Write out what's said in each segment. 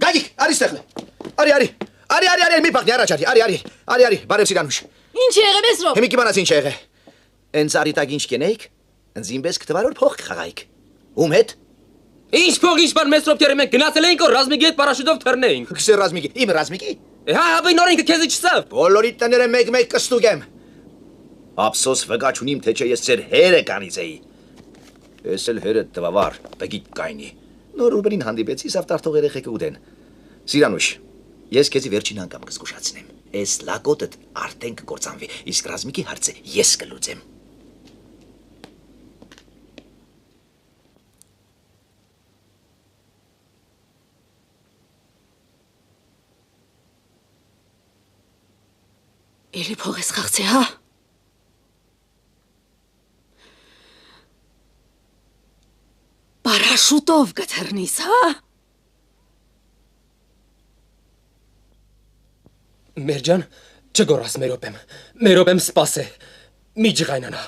Գայիկ, արի ստեղլը։ Արի, մի բաղնի առաջ արի, բարև Սիրանուշ։ Ինչ եղե Մեսրոպ։ Հիմի կիմանաս ինչ եղե։ Են ծարի տակ ինչ կենեիք, ընձիմպես կտվարոր փող կխաղայիք։ Ում հետ։ Ինչ փող ինչ բան Մեսրոպ ջերը մենք գնացել էինք որ ռազմիկի հետ պարաշուտով թռնեինք։ Քսե ռազմիկի, իմ ռազմիկի։ Հա, նոր ինքը քեզի չսավ։ Բոլորի տները մեկ կստուգեմ։ Ափսոս վգա չունիմ, թե չէ ես ձեր հերը կանիծեի։ Ես էլ հերը տվավար, բգիտ կայնի։ Նոր ուրբերին հանդիպեցի, սավ տարտող երեխեքը ուտեն։ Սիրանուշ, ես քեզի վերջին անգամ կզգուշացնեմ։ Այս լակոտդ արդեն կկործանվի, իսկ ռազմիկի հարցը ես կլուծեմ։ Էլի փող ես խաղցե, հա։ Պարաշուտով կթռնիս, հա։ Մերջան, չգորաս մերոպեմ սպասե, մի ջղայնանա,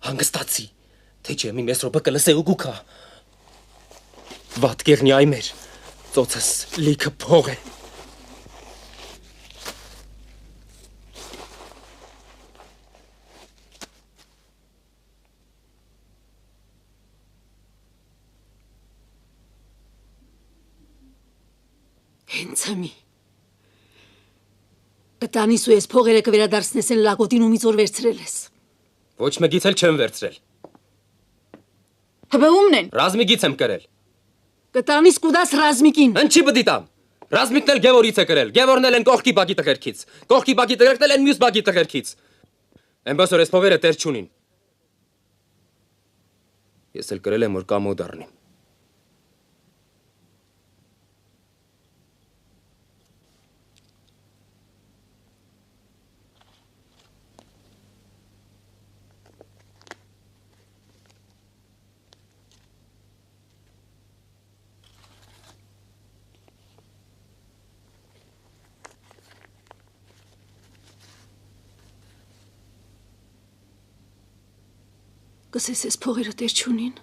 հանգստացի, թե չէ մի Մեսրոպը կլսե ու գուքա։ Վատ կեղնի այ մեր, ծոցս լիքը փող է։ Հենց ամի։ Կտանիս ու ես փողերը կվերադարձնես են լակոտին ումից որ վերցրել ես։ Ոչ մեկից էլ չեմ վերցրել։ Հբա ումն են։ Ռազմիկից եմ կրել։ Կտանիս կուդաս ռազմիկին։ Ինչի պտի տամ։ Ռազմիկն էլ Գևորից է կրել։ Գևորն էլ են կողքի բակի տղերքից։ Կողքի բակի տղերքն էլ են մյուս բակի տղերքից։ Էնպես որ ես փողերը տեր չունին։ Ես էլ կրել եմ որ կամո դառնի։ Կսես ես փողերը տեր չունին։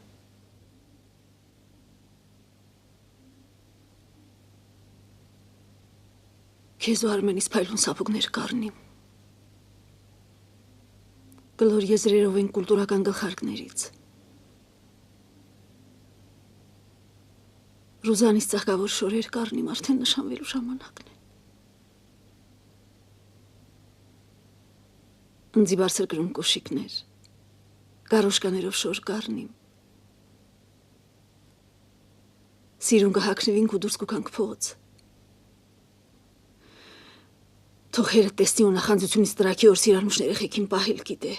Քեզ ու Արմենիս փայլուն սապուկներ կառնիմ։ Կլոր եզրերով են կուլտուրական գլխարկներից։ Ռուզանից ծաղկավոր շորեր կառնիմ արդեն նշանվելու ժամանակն է։ Ընձի բարձր գրում կոշիկներ։ Գարոշկաներով շոր կառնիմ։ Սիրուն կհագնվինք ու դուրս կուկանք փողոց։ Թող հերը տեսնի ու նախանձությունից տրակի որ Սիրանուշն երեխեքին պահել գիտե։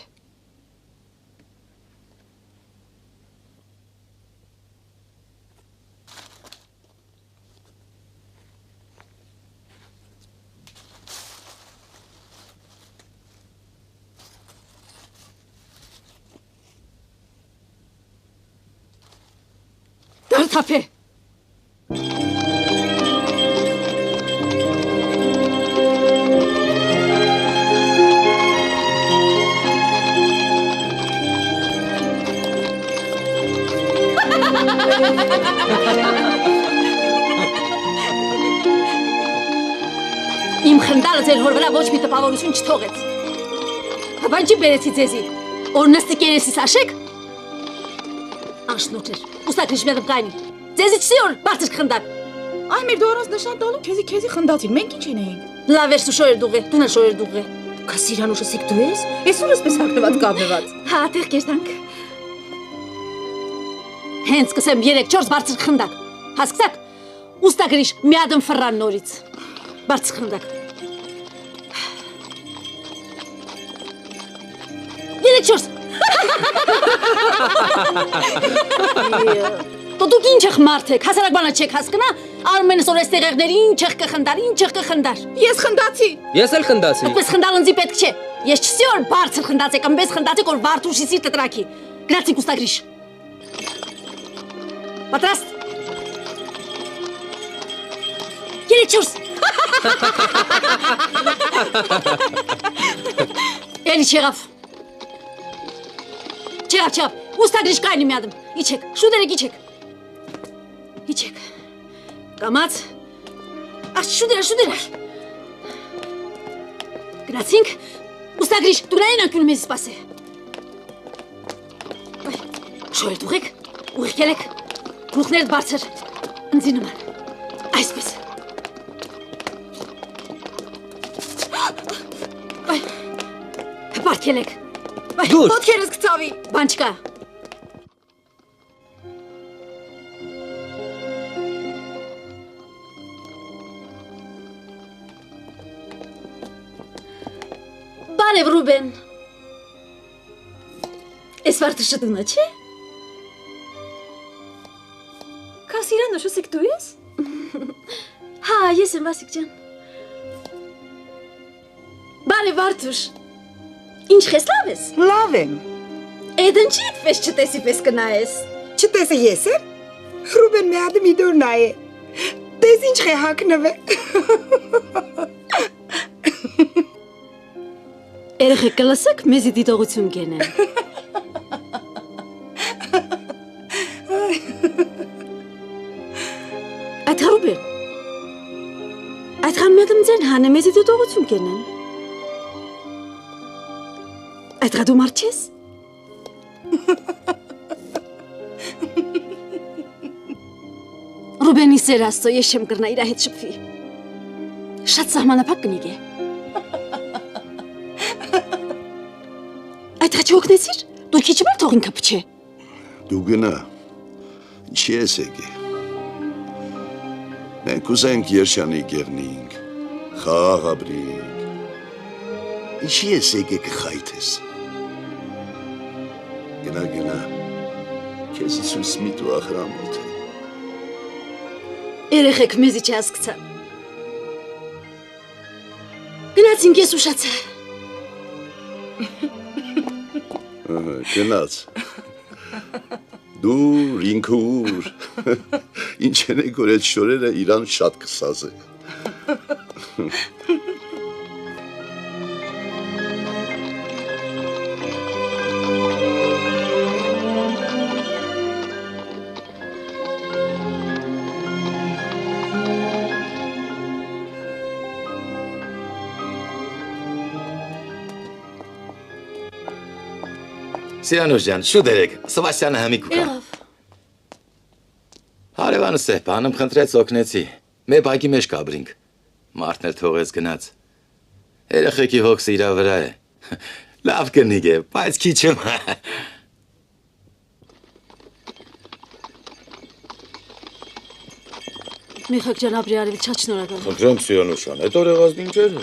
Թափե։ Իմ խնդալը ձեր հոր վրա ոչ մի տպավորություն չթողեց։ Հապանջի բերեցի ձեզի, որ նստիկ երեսիս աշեք։ Անշնոտ էր, ուստակրիչ մետըմ կայնի, ձեզի չսի որ բարձր խնդակ։ Այ մեր դու առանց նշան տալու քեզի խնդացին, մենք ինչ ենք։ Լավ էր սու շորեր դուղե, դուն էլ շորեր դուղե։ Կա Սիրանուշը սիկ դու ես, ես ուրս պես հագնված կապնված։ Հա, տեղ կերտանք։ Հենց կսեմ 3-4 բարձր խնդակ, հասկսակ, ուստակրիչ միադմ ֆռան նորից, բարձր խնդակ։ 3-4 Դուք ինչ եք մարդ եք, հասարակ բանա չեք հասկնա, Արմենս որ այս տեղերների ինչ եք կխնդար։ Ես խնդացի։ Ես էլ խնդացի։ Այդպես խնդալ ընձի պետք չէ։ Ես չսի որ բարձր խնդացեք, ամպես խնդացեք որ վարդուշի սիրտը տրակի։ Գնացինք ուստագրիշ։ Պատրաստ։ 3-4 Էլի չեղավ։ Չեղավ, ուստագրիշ կայնի միադմ, իչեք, շուտերեք իչեք։ Իջեք։ Կամաց։ Աշ շուտեր։ Գնացինք։ Ուստագրիշ, դուրային անկյուն մեզ սպասե։ Շոյր դուղեք, ուղիք ելեք, գլուխներդ բարձր, ընձի նման, այսպես։ Հպարդ ելեք։ Դուր։ Ոտքերս կծավի։ Բան չկա։ Բարև Ռուբեն։ Էս վարդը շտունը չէ։ Կասիրանը շոսիկ դու ես։ Հա, ես եմ Վասիկ ջան։ Բարև Վարդուշ։ Ինչ ես լավ ես։ Լավ եմ։ Էդն չի այդպես չտեսի պես կնայես։ Չտեսը ես եմ։ Ռուբեն մի հատ մի դուր նայ է։ Տես ինչ է հակնվե։ Երեխեք կլսեք, մեզի դիտողություն կենեն։ Այդ Ռուբեն։ Այդ համետում ձեն հանը մեզի դիտողություն կենեն։ Այդ դու մարդ չես։ Ռուբենի սեր աստծո ես չեմ կրնա իր հետ շփվի։ Շատ սահմանափակ կնիկ է։ Այդ հաչի օգնեցիր, դու քիչ մեր թող ինքը փչե։ Դու գնա, ինչի ես եկե։ Մենք ուզենք երջանիկ եղնինք, խաղ ապրենք։ Ինչի ես եկե կխայթես։ Գնա, քեզ Հիսուս միտու ախրամոտ է։ Երեխեք մեզի չհասկացան։ Գնացինք ես ուշացա։ Գնաց։ Դուր, ինքուր։ Ինչ են եկոր այդ շորերը իրան շատ կսազ է։ Սիանուշ ջան, շուտ երեք, Սվասյանը հմիկ ուկա։ Եղավ։ Հարևանը Սեհպանում խնդրեց օգնեցի, մեր բակի մեջ կաբրինք, մարդն էլ թողեց գնաց։ Երեխեքի հոգսը իրա վրա է, լավ կնիկ է, բայց քիչում։ Միխակ ջան ապրի արևի շատ շնորհակալ։ Խնդրեմ Սիանուշ ջան, այդ օրեղազն ինչ էր։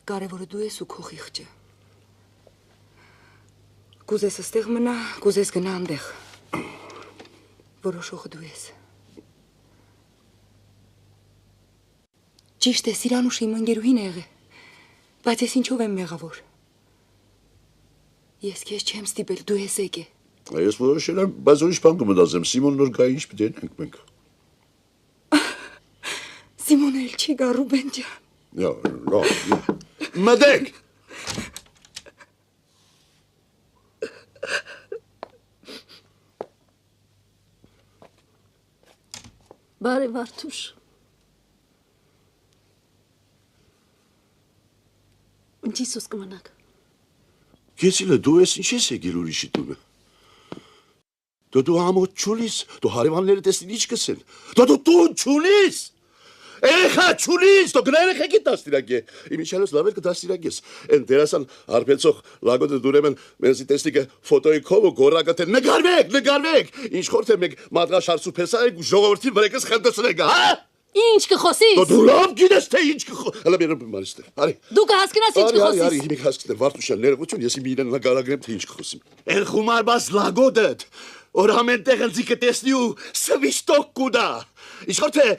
Կարևորը դու ես ու քո խիղճը։ Կուզես ստեղ մնա, կուզես գնա այնտեղ։ Որոշողը դու ես։ Ճիշտ է, Սիրանուշի իմ ընկերուհին է եղել, բայց ես ինչով եմ մեղավոր։ Ես քեզ չեմ ստիպել, դու ես եկե։ Ես որոշել եմ, բայց ուրիշ բան կմտածեմ, Սիմոն նոր գա ինչ պիտի ենք մենք։ Սիմոնը էլ չի գա, Ռուբեն ջան։ Նո։ Մտեք։ Բարև Արթուր։ Ինչի սոս կմնաք։ Քեսիլը դու ես ինչ ես եկել ուրիշի տունը։ Դու ամոթ չունիս, դու հարևանները տեսնին ինչ կսեն։ Դու տուն չունիս։ Երեխա չունիս, դու գնա երեխեքի դաստիարակ է։ Իմիջիայլոց լավ էր կդաստիարակ ես։ Են դերասան հարբեցող լագոդը դուրեմն մենսի տեսնիկը ֆոտոյի քովը գորակը նկարվեք։ Ինչ խորթ է մեկ մադրաշարցու փեսայք ու ժողովրդին վրեկս խնդրեցնեք, հա։ Ինչ կխոսիս։ Դու լավ գիտես թե ինչ կխոսես։ Հələ մերում մարիստե։ Արի։ Դու կհասկանաս ինչ կխոսիս։ Արի, հիմիկ հասկացնեմ, Վարդուշյան, ներողություն, ես իմ իրեն նկարագրեմ թե ինչ կխոսեմ։ Էլ խումար բաս լագոդդ։ Որ ամենտեղ ընձիկը տեսնի ու սվիշտոկ կուդա։ Ինչ խորթ է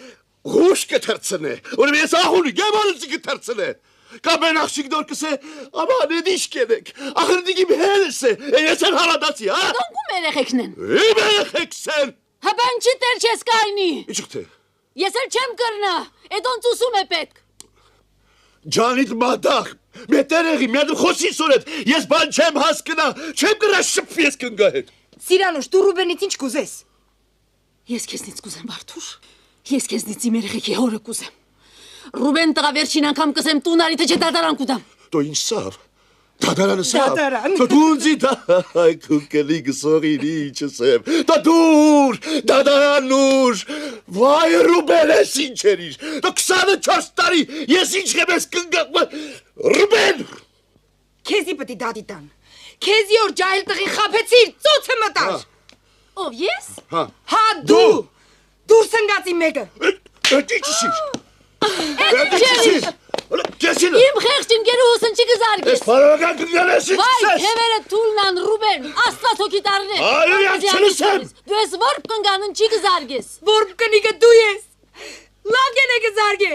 Ռուշ կթրցնե, որ ես ահունի գեմալը կթրցնե։ Կաբեն աղջիկ դոր կսե, ամա նեդիշ կենեք, ախր դիգիմ հելս է, ես են հարադացի, հա։ Դոնքում երեխեքն են։ Իմ երեխեքս են։ Հաբան չի տեր չես կայնի։ Ինչ թե։ Ես էլ չեմ կրնա, էդոն ծուսում է պետք։ Ջանիտ մադախ, մետերեղի, միադու խոսի սորետ, ես բան չեմ հասկնա, չեմ կրա շպվի ես կնգա հետ։ Սիրանուշ, դու Ռուբենից ինչ կուզես։ Ես քեզնից կուզեմ Բարթուր։ Ես քեզնից իմ երեխեքի հորը կուզեմ։ Ռուբեն տղա վերջին անգամ կսեմ տունարի թե չէ դատարան կուտամ։ Դու ինչ սավ։ Դատարանը սավ։ Դատարան։ Դու ունձի դա քուկելի գսորինի ինչսեմ։ Դադարանուր։ Վայ Ռուբեն ես ինչ երիր։ Դու 24 տարի ես ինչ եմ ես կնգա։ Ռուբեն։ Քեզի պիտի դատի տան։ Քեզի որ ջահել տղի խափեցիր, ծոցը մտար։ Ով ես։ Հա դու։ Դուրս ընկածի մեկը։ Դիչիշիր։ Քեսին։ Իմ խեղճ ընկերուհուս ինչի կզարգես։ Ես բարոյական կգնես ինչ Վայ, ես։ հևերը թուլնան Ռուբեն, Աստված հոգի տարնե։ Այո, չլսեմ։ Դու ես որբ կնգան ինչի կզարգես։ Որբ կնիկը դու ես։ Լավ գենե կզարգե։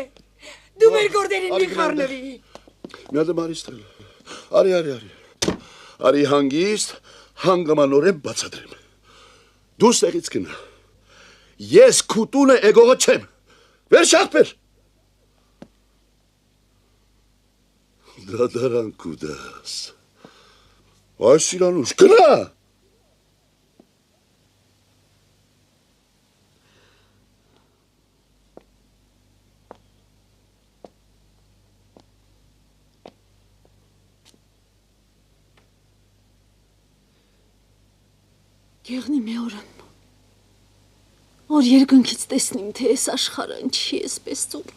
Դու մեր գործերին մի խառնվի։ Միադը մարիստել։ Արի։ Արի հանգիստ, հանգամանորեն բացատրեմ։ Դու ստեղից կնա։ Ես քուտունը էգողը չեմ։ Վեր շախպեր։ Դադարան կուդաս։ Այս Սիրանուշ, գնա։ Գեղնի մի օրն, որ երկնքից տեսնիմ, թե ես աշխարը ինչի ես պես ծուր։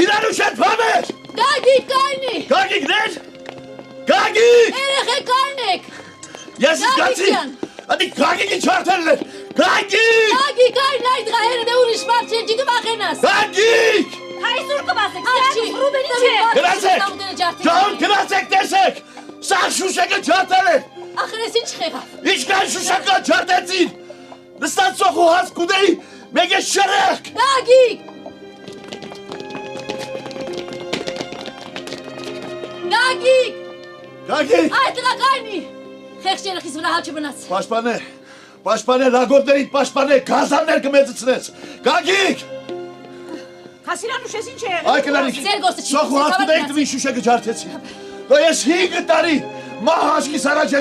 Սիրանուշ են պամեր։ Գագիկ կայնի։ Գագիկներ։ Գագիկ։ Երեխեք կայնեք։ Ես իսկացի։ Ադի գագիկի չարտելն էր։ Գագիկ։ Գագիկ կայն այդ գահերը դե ուրիշ մարդ չեն ջիգը բախենաս։ Գագիկ։ Այսօր կբասեք, Աչի, Ռուբենի չէ։ Գրացեք։ Ջան, գրացեք տեսեք։ Սա շուշակը չարտել է։ Ախր ես ինչ խեղավ։ Ինչ կան շուշակը չարտեցին։ Նստացող ու հաս կուդեի մեկ է շրեք։ Գագիկ։ Գագիկ։ Գագիկ։ Այդ լակայնի։ Խեղճ երեխիս վրա հաճ բնաց։ Պաշպանե, լագոտներին պաշպանե, գազաններ կմեծցնես։ Գագիկ։ Հասիրանուշ ես ինչ է եղել։ Այ կլանիք։ Ձեր գործը չի։ Սոխ ու հասկուդեի տվի շուշակը չարտեցի։ Դու ես 5 տարի մահ հաշկիս առաջ ես